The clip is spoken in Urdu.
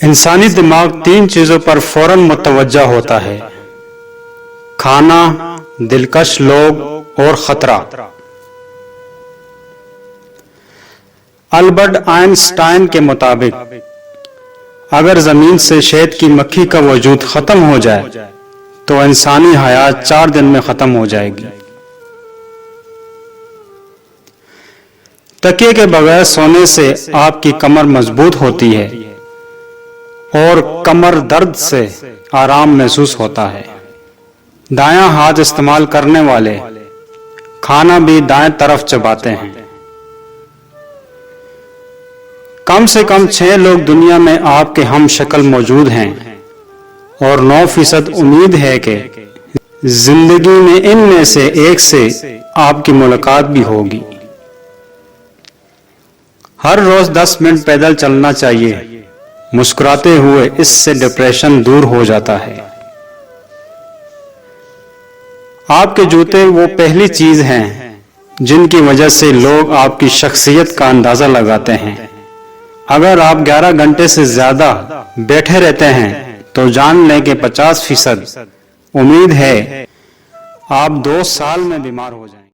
انسانی دماغ تین چیزوں پر فوراً متوجہ ہوتا ہے: کھانا، دلکش لوگ اور خطرہ۔ البرٹ آئنسٹائن کے مطابق اگر زمین سے شہد کی مکھی کا وجود ختم ہو جائے تو انسانی حیات 4 دن میں ختم ہو جائے گی۔ تکیے کے بغیر سونے سے آپ کی کمر مضبوط ہوتی ہے اور کمر درد سے آرام محسوس ہوتا ہے۔ دایاں ہاتھ استعمال کرنے والے کھانا بھی دائیں طرف چباتے ہیں۔ کم سے کم 6 لوگ دنیا میں آپ کے ہم شکل موجود ہیں اور 9% امید ہے کہ زندگی میں ان میں سے ایک سے آپ کی ملاقات بھی ہوگی۔ ہر روز 10 منٹ پیدل چلنا چاہیے، مسکراتے ہوئے اس سے ڈپریشن دور ہو جاتا ہے۔ آپ کے جوتے وہ پہلی چیز ہیں جن کی وجہ سے لوگ آپ کی شخصیت کا اندازہ لگاتے ہیں۔ اگر آپ 11 گھنٹے سے زیادہ بیٹھے رہتے ہیں تو جان لیں کہ 50% امید ہے آپ 2 سال میں بیمار ہو جائیں گے۔